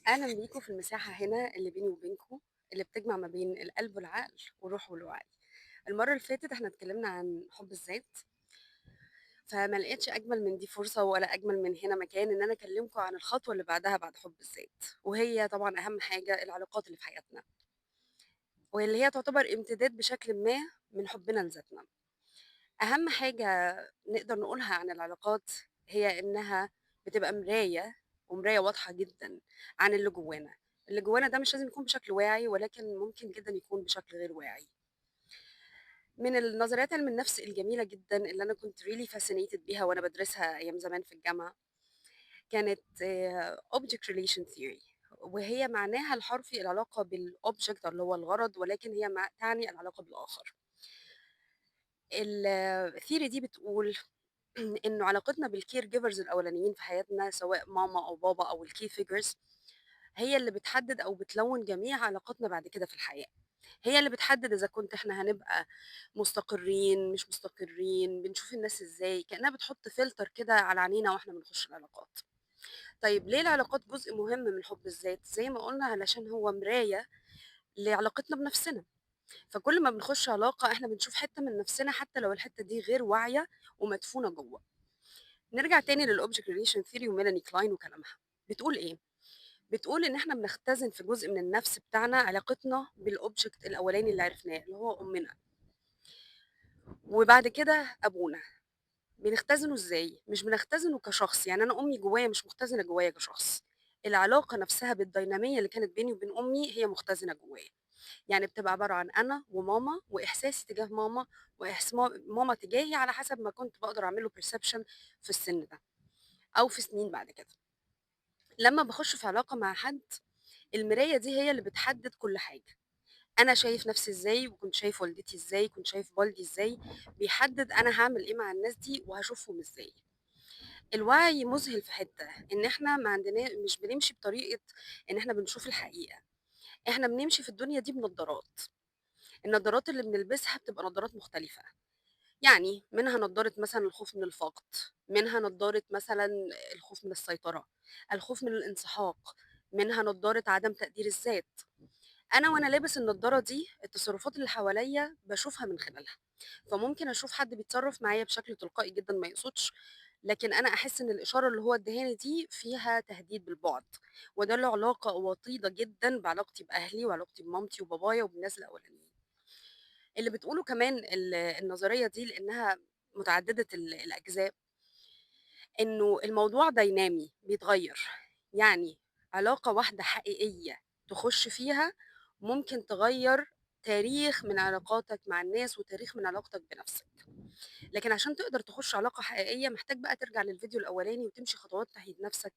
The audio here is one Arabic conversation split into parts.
أهلا بيكم في المساحة هنا اللي بيني وبينكم، اللي بتجمع ما بين القلب والعقل والروح والوعي. المرة اللي فاتت احنا اتكلمنا عن حب الذات، فما لقيتش أجمل من دي فرصة ولا أجمل من هنا مكان إن أنا أكلمكم عن الخطوة اللي بعدها بعد حب الذات، وهي طبعا أهم حاجة العلاقات اللي في حياتنا، واللي هي تعتبر امتداد بشكل ما من حبنا لذاتنا. أهم حاجة نقدر نقولها عن العلاقات هي إنها بتبقى مراية، ومراية واضحة جدًا عن اللي جوانا. اللي جوانا ده مش لازم يكون بشكل واعي، ولكن ممكن جدًا يكون بشكل غير واعي. من النظريات علم النفس الجميلة جدًا اللي أنا كنت really fascinated بيها وأنا بادرسها أيام زمان في الجامعة، كانت object relation theory، وهي معناها الحرفي العلاقة بالobject اللي هو الغرض، ولكن هي تعني العلاقة بالآخر. الtheory دي بتقول إنه علاقتنا بالcaregivers الأولانيين في حياتنا سواء ماما أو بابا أو الkey figures هي اللي بتحدد أو بتلون جميع علاقاتنا بعد كده في الحياة. هي اللي بتحدد إذا كنت إحنا هنبقى مستقرين مش مستقرين، بنشوف الناس إزاي، كأنها بتحط فلتر كده على عينينا وإحنا بنخش العلاقات. طيب ليه العلاقات جزء مهم من حب الذات؟ زي ما قلنا علشان هو مراية لعلاقتنا بنفسنا. فكل ما بنخش علاقة إحنا بنشوف حتة من نفسنا حتى لو الحتة دي غير واعية ومدفونة جوه. نرجع تاني للobject relation theory وميلاني كلاين وكلامها. بتقول إيه؟ بتقول إن إحنا بنختزن في جزء من النفس بتاعنا علاقتنا بالobject الأولاني اللي عرفناه اللي هو أمنا، وبعد كده أبونا. بنختزنه إزاي؟ مش بنختزنه كشخص، يعني أنا أمي جوايا مش مختزنة جوايا كشخص. العلاقة نفسها بالدينامية اللي كانت بيني وبين أمي هي مختزنة جوايا. يعني بتبقى عبارة عن أنا وماما وإحساسي تجاه ماما وإحساس ماما تجاهي على حسب ما كنت بقدر أعمله perception في السن ده أو في سنين بعد كده. لما باخش في علاقة مع حد، المراية دي هي اللي بتحدد كل حاجة. أنا شايف نفسي إزاي، وكنت شايف والدتي إزاي، كنت شايف والدي إزاي، بيحدد أنا هاعمل إيه مع الناس دي وهاشوفهم إزاي. الوعي مذهل في حتة إن إحنا ما عندنا مش بنمشي بطريقة إن إحنا بنشوف الحقيقة، إحنا بنمشي في الدنيا دي بنضارات. النضارات اللي بنلبسها بتبقى نضارات مختلفة. يعني منها نضارة مثلًا الخوف من الفقد، منها نضارة مثلًا الخوف من السيطرة، الخوف من الانسحاق، منها نضارة عدم تقدير الذات. أنا وأنا لابس النضارة دي التصرفات اللي حواليّا باشوفها من خلالها، فممكن أشوف حد بيتصرف معايا بشكل تلقائي جدًا ما يقصدش، لكن أنا أحس إن الإشارة اللي هو اداها لي دي فيها تهديد بالبُعد، وده له علاقة وطيدة جدًا بعلاقتي بأهلي وعلاقتي بمامتي وبابايا وبالناس الأولانيين. اللي بتقوله كمان النظرية دي لإنها متعددة الأجزاء، إنه الموضوع دينامي بيتغيّر. يعني علاقة واحدة حقيقية تخُش فيها ممكن تغيّر تاريخ من علاقاتك مع الناس وتاريخ من علاقتك بنَفْسك. لكن عشان تقدر تخُش علاقة حقيقية محتاج بقى ترجع للفيديو الأولاني وتمشي خطوات ناحية نَفْسك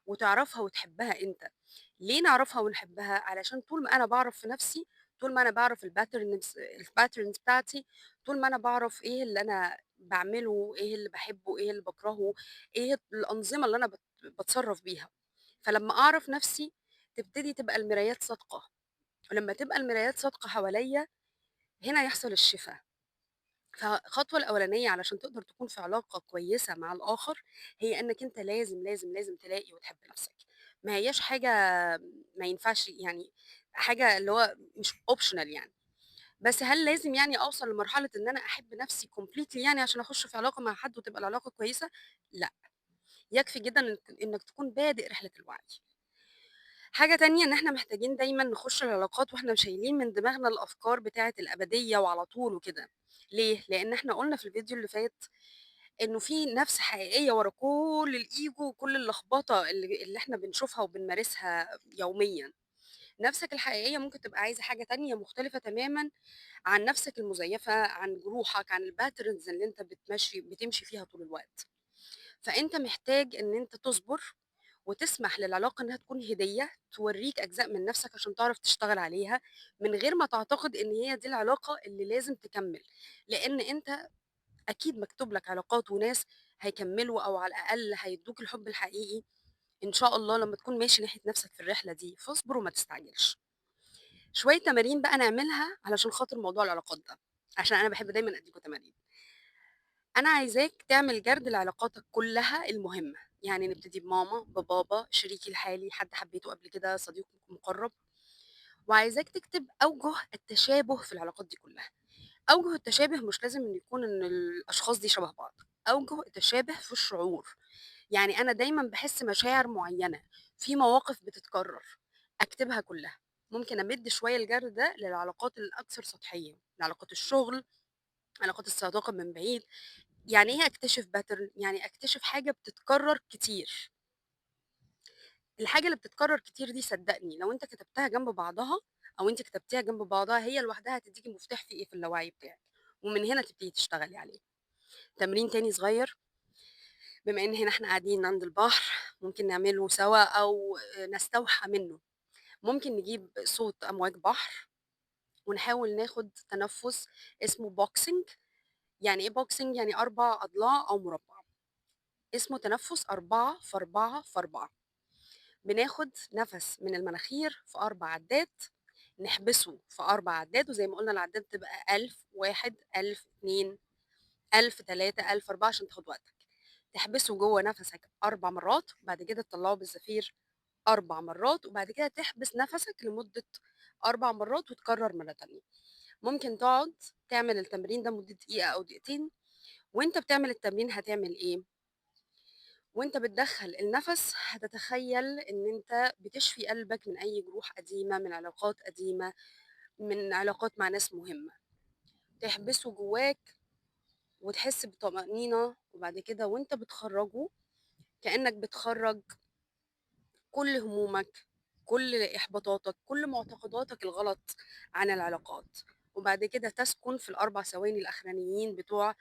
وتعرفها وتحبها أنت. ليه نعرفها ونحبها؟ علشان طول ما أنا باعرف في نَفْسي، طول ما أنا باعرف الpatterns بتاعتي، طول ما أنا باعرف إيه اللي أنا باعمله، إيه اللي باحبه، إيه اللي باكرهه، إيه الأنظمة اللي أنا باتصرّف بيها. فلمّا أعرف نَفْسي تبتدي تبقى المرايات صادقة، ولمّا تبقى المرايات صادقة حواليّا هنا يحصل الشفا. فالخطوة الأولانية علشان تقدر تكون في علاقة كويسة مع الآخر، هي إنّك أنت لازم، لازم، لازم تلاقي وتحب نَفْسك. ما هياش حاجة ما ينفعش يعني حاجة اللي هو مش optional يعني. بس هل لازم يعني أوصل لمرحلة إن أنا أحب نَفْسي completely يعني عشان أخُش في علاقة مع حد وتبقى العلاقة كويسة؟ لأ، يكفي جدًا إنّك تكون بادئ رحلة الوعي. حاجة تانية إن إحنا محتاجين دايمًا نخُش العلاقات وإحنا شايلين من دماغنا الأفكار بتاعة الأبدية وعلى طول وكده. ليه؟ لإن إحنا قُلنا في الفيديو اللي فات إنه في نَفْس حقيقية ورا كل الego وكل اللخبطة اللي إحنا بنشوفها وبنمارسها يوميًا. نَفْسك الحقيقية ممكن تبقى عايزة حاجة تانية مختلفة تمامًا عن نَفْسك المزيفة، عن جروحك، عن الpatterns اللي أنت بتمشي فيها طول الوقت. فأنت محتاج إن أنت تصبر وتسمح للعلاقة إنها تكون هدية، تورّيك أجزاء من نَفْسك عشان تعرف تشتغل عليها، من غير ما تعتقد إن هي دي العلاقة اللي لازم تكمّل. لإن أنت أكيد مكتوب لك علاقات وناس هيكمّلوا أو على الأقل هيدّوك الحب الحقيقي إن شاء الله لمّا تكون ماشي ناحية نَفْسك في الرحلة دي، فاصبر وما تستعجلش. شوية تمارين بقى نعملها علشان خاطر موضوع العلاقات ده، عشان أنا باحب دايمًا أدّيكم تمارين. أنا عايزاك تعمل جرد لعلاقاتك كلّها المهمة، يعني نبتدي بماما، ببابا، شريكي الحالي، حد حبيته قبل كده، صديق مقرب. وعايزاك تكتب أوجه التشابه في العلاقات دي كلها. أوجه التشابه مش لازم إن يكون إن الأشخاص دي شبه بعض، أوجه التشابه في الشعور. يعني أنا دايمًا باحس مشاعر معيّنة في مواقف بتتكرر، أكتبها كلها. ممكن أمِد شوية الجرد ده للعلاقات الأكثر سطحية، لعلاقات الشغل، علاقات الصداقة من بعيد. يعني إيه أكتشف pattern؟ يعني أكتشف حاجة بتتكرر كتير. الحاجة اللي بتتكرر كتير دي صدّقني لو أنت كتبتها جنب بعضها أو أنتِ كتبتيها جنب بعضها، هي لوحدها هتدّيكِ مفتاح في إيه، في اللاوعي بتاعِك، ومن هنا تبتدي تشتغلي عليه. تمرين تاني صغير، بما إن هنا إحنا قاعدين عند البحر، ممكن نعمله سوا أو نستوحى منه. ممكن نجيب صوت أمواج بحر ونحاول ناخد تنفُّس اسمه boxing. يعني إيه boxing؟ يعني 4 أضلاع أو مربع. اسمه تنفُّس 4 في 4 في 4. بناخد نَفَس من المناخير في 4 عدّات، نحبسه في 4 عدّات، وزي ما قُلنا العدّات بتبقى 1000، 1، 1000، 2، 1000، 3، 1000، 4 عشان تاخد وقتك. تحبسه جوّه نَفَسك 4 مرّات، وبعد كده تطلّعه بالزفير 4 مرّات، وبعد كده تحبس نَفَسك لمدة 4 مرّات وتكرّر مرّة تانية. ممكن تقعد تعمل التمرين ده مدة دقيقة أو دقيقتين. وأنت بتعمل التمرين هتعمل إيه؟ وأنت بتدخّل النَفَس هتتخيّل إن أنت بتشفي قلبك من أي جروح قديمة، من علاقات قديمة، من علاقات مع ناس مهمة. تحبسه جواك وتحس بطمأنينة، وبعد كده وأنت بتخرّجه كإنّك بتخرّج كل همومك، كل إحباطاتك، كل معتقداتك الغلط عن العلاقات. وبعد كده تسكن في ال4 ثواني الأخرانيين بتوع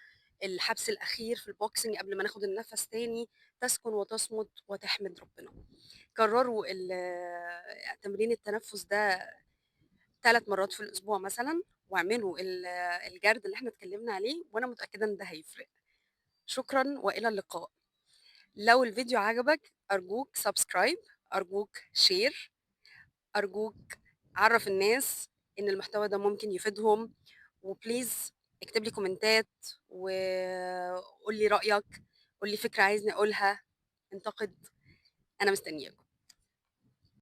الحبس الأخير في الboxing قبل ما ناخد النَفَس تاني، تسكن وتصمت وتحمد ربنا. كرروا تمرين التنفس ده 3 مرات في الأسبوع مثلًا، واعملوا الجرد اللي إحنا اتكلمنا عليه، وأنا متأكدة إن ده هيفرق. شكرًا وإلى اللقاء. لو الفيديو عجبك أرجوك subscribe، أرجوك share، أرجوك عرّف الناس إن المحتوى ده ممكن يفيدهم. وPlease اكتب لي كومنتات وقُل لي رأيك، قُل لي فكرة عايزني أقولها، انتقد. أنا مستنياكم.